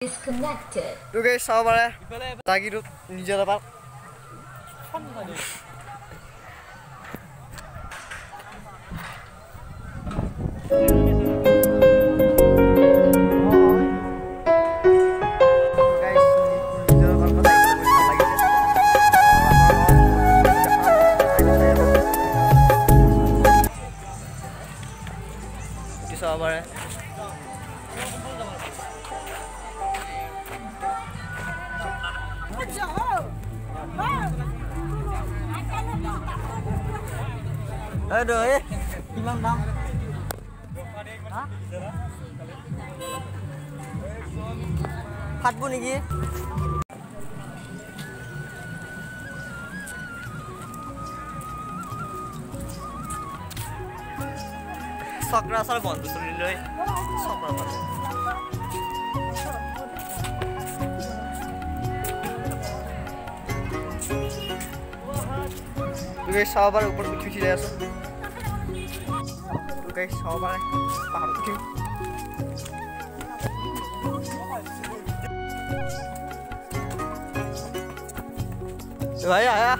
Disconnected. Oke, sabar ya. Lagi tuh ninja apa? Sabar ya. Aduh, gimana bang? Hah? Hat pun ini. Sok rasa bond terus dulu. Sok rasa. Guys, sabar ऊपर कुछ चीज है ऐसा. Guys, sabar है. पहाड़ उठी. भाई आया.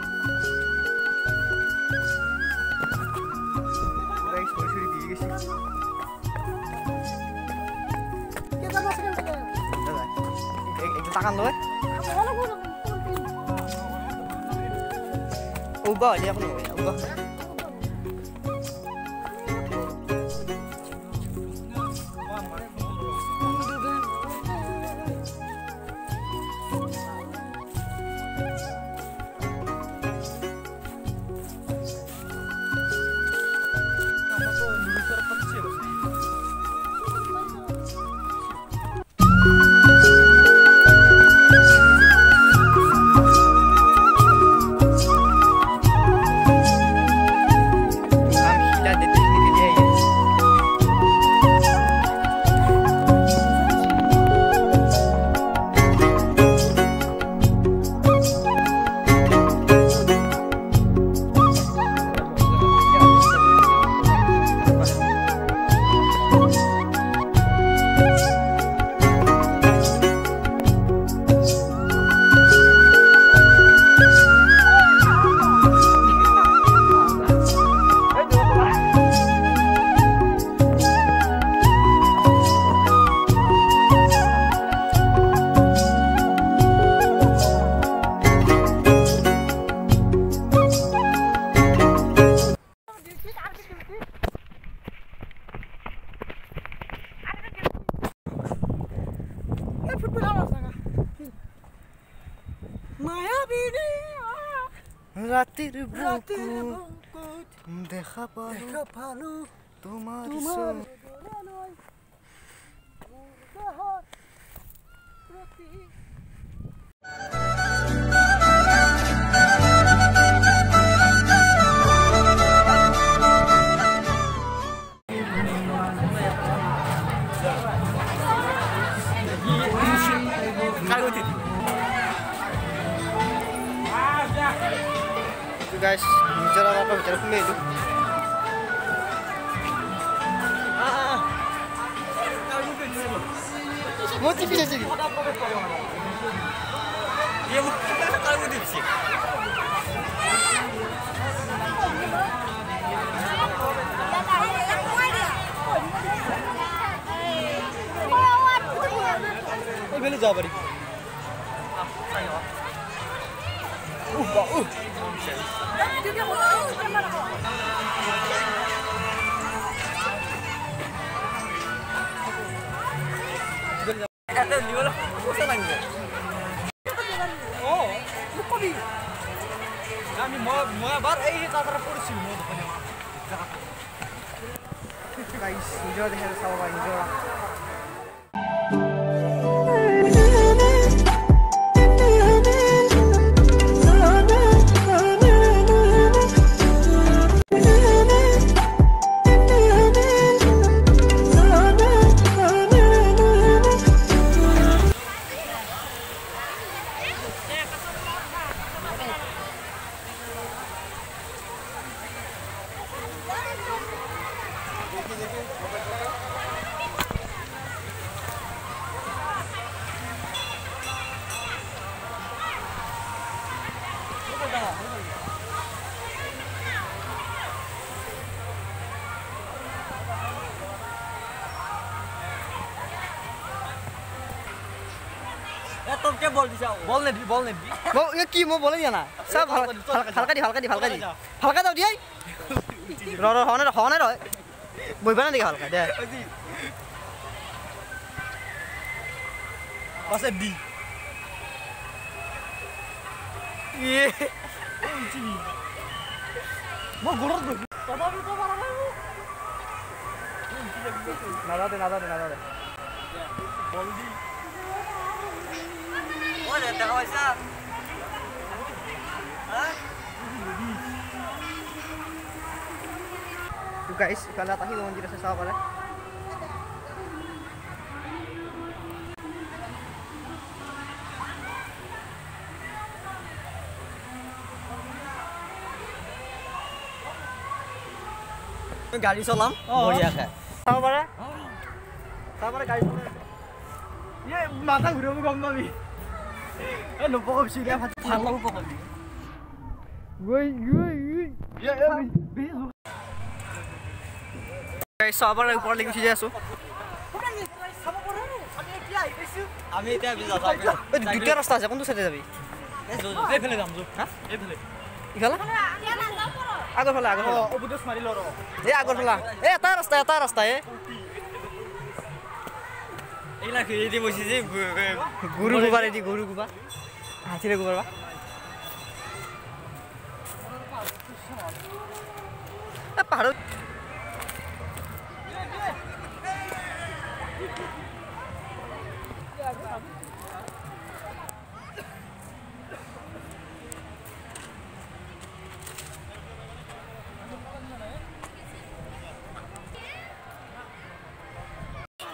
Guys, थोड़ी दी गई सी. Kita masuk ke dalam. एक tangan lo. Ubah aja aku nih, ubah. রাতের বুকুত দেখা পালো তোমার guys, bicara apa bicara kemana itu? Motif aja sih. Iya, kalau motif sih. Beli jawab beri. Guys, enjoy the hell sama enjoy. ए तुम क्या बोल दिया बोलने दी वो ये की मो बोले ना सब हल्का दी हल्का दाओ दिया रो होने रो बोई बना दिया हल्का दे बस दी ये वो गुड़ दो बाबा भी तो मारा नदा दे बोल दी वो देता है वैसा तो guys kalau tahi mau jadi sesama boleh गाड़ी चलाम बढ़िया है sama boleh गाड़ी चला ये माथा घुरे गम नामी ए नपकब सिरिया फाल्ला उपकब gue ये guys sabar ऊपर लेके उठी जासु আমি এতিয়া বিজা যাবি দুটা রাস্তা আছে কোনটো সাইডে যাবি এই ফেলে যাম যো হ্যাঁ এই ফেলে ইফালে আগৰ ফালে অবুদস মাৰি লৰ এই আগৰ ফালে এটা ৰাস্তা এইলা খেলি দি বসি যে গুরু গুবা হাতিরে গুবা পাহাড়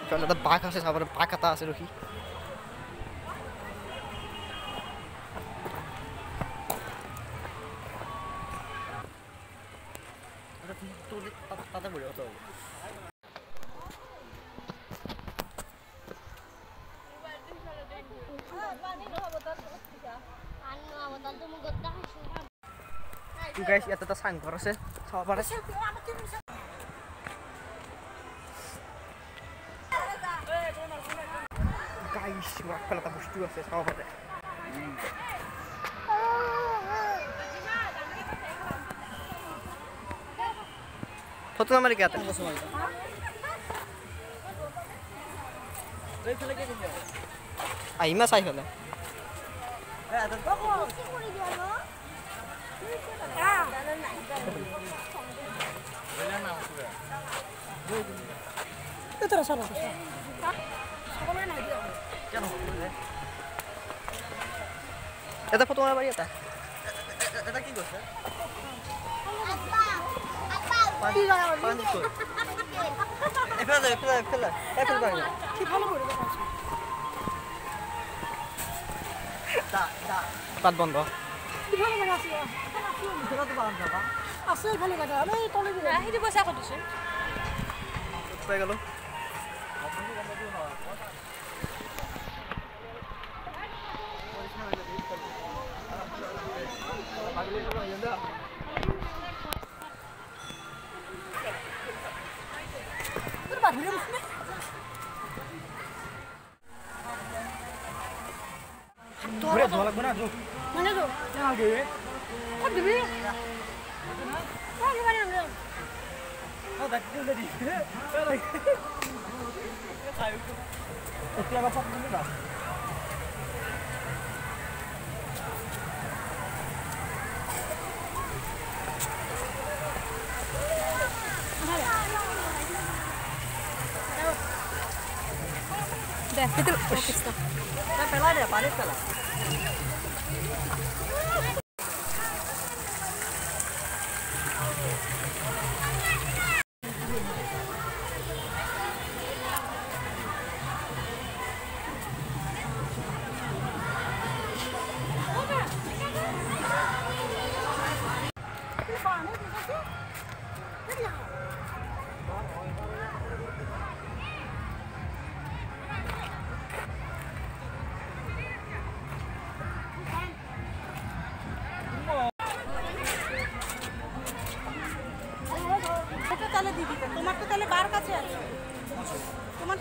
Kalau ada pak আছে sabar pak kata আছে Rocky ada tulis tata boleh atau guys ya tata sangkor sih sabar sih guys wah kalau tak bustu sih sabar deh foto nama dia kata ay mas ay hola Itu rasa apa? Sekolah mana dia? Jangan boleh. Ada foto mana dia tak? Ada kiko sih? Pani tu. Pela. Bang. Kita boleh buat. Tak. Pat bondo. Kita boleh buat sih. Kita tu bahan apa? Asal kali kata, ini tolong dia. Ini bahasa aku tu sih. Baik kalau. Boleh jual mana tu? Mana tu? Yang lagi. Kau beli? Oh, ni mana ni? Oh, dah di. Itu apa pun ni dah. Dah, itu kita. Dah pelan dia, panas pelan. তোমার তো তাহলে বার কাছে আছে তোমার